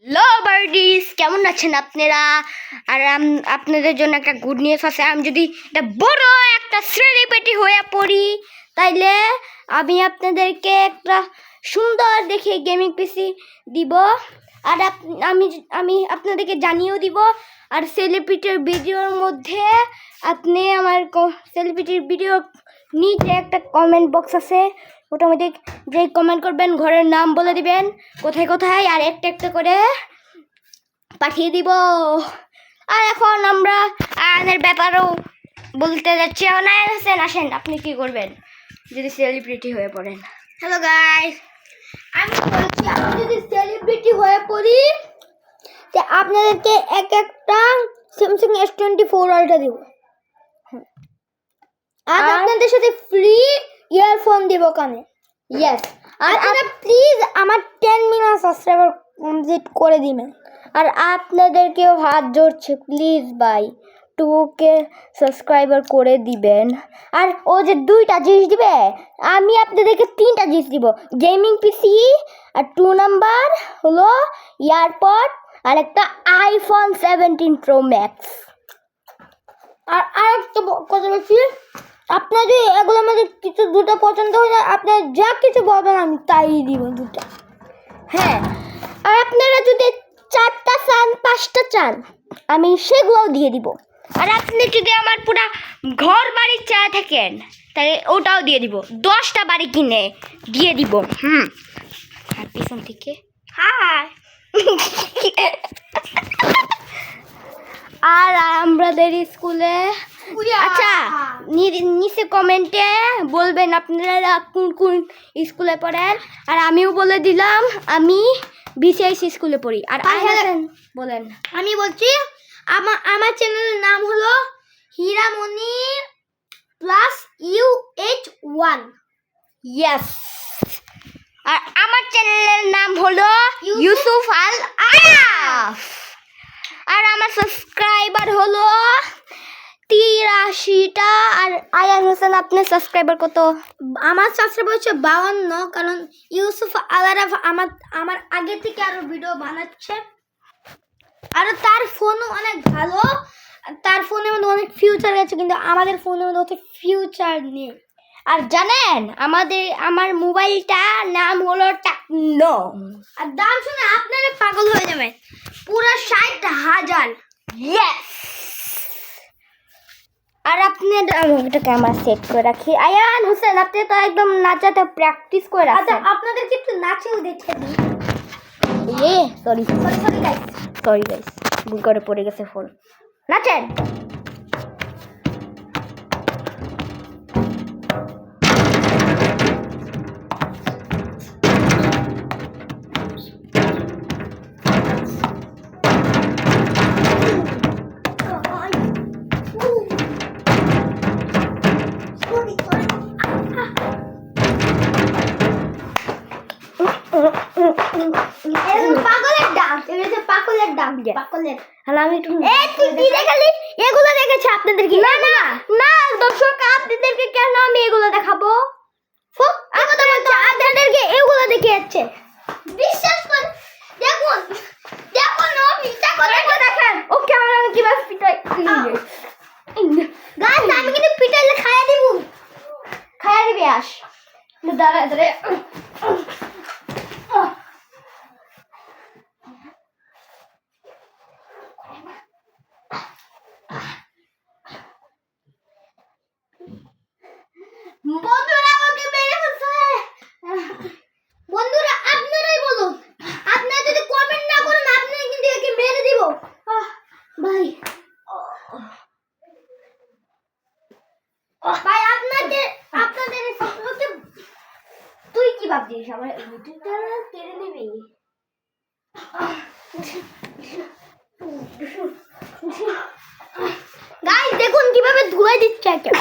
Hello বার্ডিস, কেমন আছেন আপনারা? আর আপনাদের জন্য একটা গুড নিউজ আছে। আমি যদি একটা বড় একটা সেলিব্রিটি হয়ে পড়ি, তাইলে আমি আপনাদেরকে একটা সুন্দর দেখে গেমিং পিসি দিব। আর আমি আপনাদেরকে জানিয়েও দিব। আর সেলিব্রিটির ভিডিওর মধ্যে আপনি আমার সেলিব্রিটির ভিডিও নিচে একটা কমেন্ট বক্স আছে, ওটার মধ্যে যে কমেন্ট করবেন ঘরের নাম বলে দিবেন, কোথায় কোথায়, আর একটা একটা করে পাঠিয়ে দিব। আর এখন আমরা আয়নের ব্যাপারেও বলতে যাচ্ছি। অনায়ন হোসেন, আসেন, আপনি কি করবেন যদি সেলিব্রিটি হয়ে পড়েন? হ্যালো গাইস, আমি বলছি আমি যদি সেলিব্রিটি হয়ে পড়ি তো আপনাদেরকে একটা স্যামসাং S24 আলট্রা দিব, আর আপনাদের সাথে ফ্রি ইয়ারফোন দিব কানে। ইয়েস। আর আপনারা প্লিজ আমার 10 মিলিয়ন সাবস্ক্রাইবার কমপ্লিট করে দিবেন। আর আপনাদেরকেও হাত জোড়ছে, প্লিজ ভাই 2K সাবস্ক্রাইবার করে দিবেন। আর ও যে 2টা জিনিস দিবে, আমি আপনাদেরকে 3টা জিনিস দিব। গেমিং পিসি, আর 2 নাম্বার হলো ইয়ারপড, আর একটা iPhone 17 Pro Max। আর আরেকটা কথা বলছি, আপনার যদি এগুলোর মধ্যে কিছু দুটো পছন্দ হয় না, আপনার যা কিছু বলবেন আমি তাই দিব, দুটো। হ্যাঁ, আর আপনারা যদি 4টা চান, 5টা চান, আমি সেগুলোও দিয়ে দিব। আর আপনি যদি আমার পুরা ঘর বাড়ি চা থাকেন, তাহলে ওটাও দিয়ে দিব। 10টা বাড়ি কিনে দিয়ে দিব। আর পিছন থেকে হাই। আর আমাদের স্কুলে, আচ্ছা, নিচে কমেন্টে বলবেন আপনারা কোন কোন স্কুলে পড়েন। আর আমিও বলে দিলাম আমি BCS স্কুলে পড়ি। আর বলেন। আমি বলছি আমার চ্যানেলের নাম হলো হীরামণি প্লাস UH1। ইয়েস। আর আমার চ্যানেলের নাম হলো ইউসুফ আল আরাফ। আর আমার সাবস্ক্রাইবার হলো 83টা। আর আয়ান হোসেন, আপনার সাবস্ক্রাইবার কত? আমার সাবস্ক্রাইবার হচ্ছে 52, কারণ ইউসুফ আল আরাফ আমার আগে থেকে আরো ভিডিও বানাচ্ছে। আর তার ফোনও অনেক ভালো, তার ফোনের মধ্যে অনেক ফিউচার আছে, কিন্তু আমাদের ফোনের মধ্যে অত ফিউচার নেই। আর জানেন আমার মোবাইলটার নাম হলো টেকনো। আর দাম শুনে আপনারা পাগল হয়ে যাবেন, পুরো 60,000। ইয়েস। আর আপনি একটা ক্যামেরা সেট করে রাখি। আয়ান হোসেন, আপনি তো একদম নাচাতে প্র্যাকটিস করে আচ্ছা, রাখেন। আপনাদেরকে একটু নাচেও দেখে দিই। সরি গাইস, ভুল করে পড়ে গেছে ফোন। নাচেন। পাগলের ডান্স, এটা পাগলের ডান্স, পাগলের। হ্যালো, আমি একটু তুই কি দেখালি? এগুলো দেখেছে আপনাদেরকে? না দর্শক, আপনাদেরকে কেন আমি এগুলো দেখাবো? আপনাদেরকে এগুলো দেখে যাচ্ছে, বিশ্বাস করে দেখুন ও বিশ্বাস করে দেখেন। ও ক্যামেরা আমি কিভাবে পিটাই। গাইস, আমি কিন্তু পিটাইলে খাইয়া দিব। খাইয়া দিবি, আস দাঁড়া। বন্ধুরা ওকে মেরে ফেলছে। বন্ধুরা আপনারাই বলুন, আপনারা যদি কমেন্ট না করেন আপনারা কিন্তু একে মেরে দিব। ভাই আপনাদের ওকে। তুই কি ভাবছিস আমার ইউটিউবটা কেড়ে নিবি? গাইস দেখুন কিভাবে ধুলাই দিচ্ছে একে।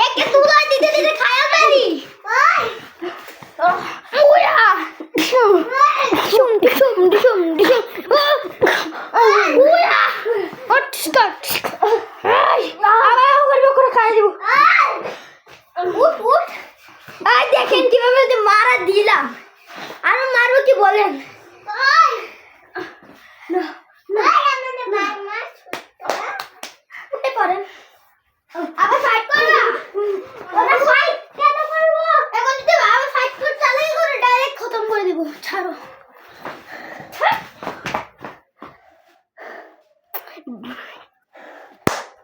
একে ধুলাই দিতে দিতে খায়া পারি। আবার খাইয়া দিব। দিলাম, আরো মারবো কি বলেন? উঠে পড়েন, আবার ফাইট করবা? ওরা ফাইট কেন করবো? এখন যদি আবার ফাইট করতে চালাই করে ডাইরেক্ট খতম করে দিব। ছাড়ো।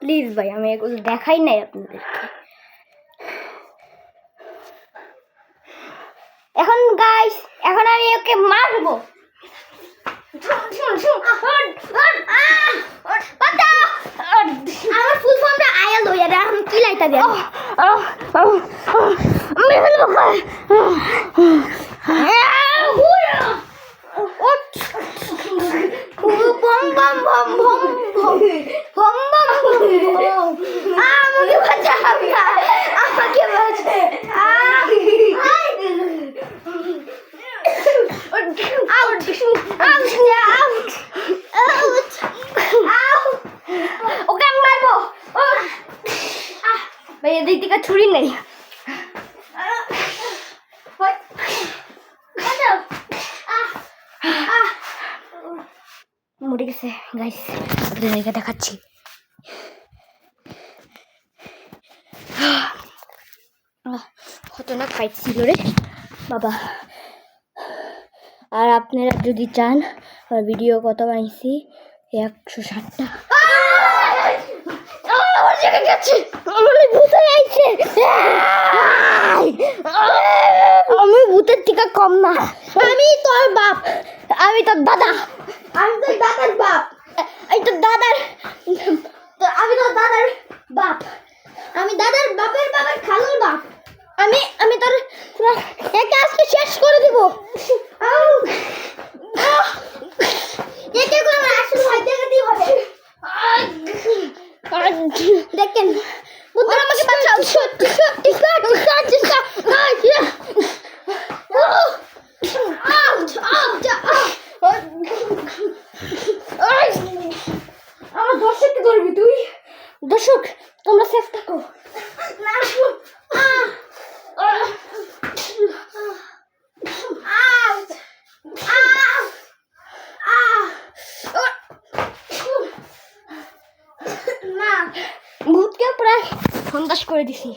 প্লিজ ভাই, আমি এগুলো দেখাই নাই আপনাদেরকে। এখন গাইস, এখন আমি ওকে মারবো। আমার ফুল ফর্মটা আয়া লইয়া রে, আমি কি লাইতা দেন? বম বম বম বম বম বম বম। আমাকে বাঁচা, আমাকে বাঁচা। ওকে আমি মারবো। ভাই এদিক থেকে ছুরি নেই। মরে গেছে গাইস, আপনাদেরকে দেখাচ্ছি। খতরনাক ফাইট ছিল রে বাবা। আর আপনারা যদি চান আর ভিডিও কত বানাইছি 160টা। আমার জায়গায় গেছে, আমার ভূত আইছে। আমি ভূতের থেকে কম না, আমি তোর বাপ, আমি তোর দাদা, আমি তোর দাদার বাপ, এই তোর দাদার, আমি তোর দাদার বাপ, আমি দাদার বাপের বাবার খালুর বাপ। আমি তোর একে আজকে শেষ করে দিব। একে করে আমার আসল ভয় দেখাতেই হবে। দেখেন বুদ্ধ আমাকে বাঁচাও। আমার দর্শককে ধরবি তুই? দর্শক তোমরা সেফ থাকো। ভূতকে প্রায় সন্ত্রাস করে দিছি।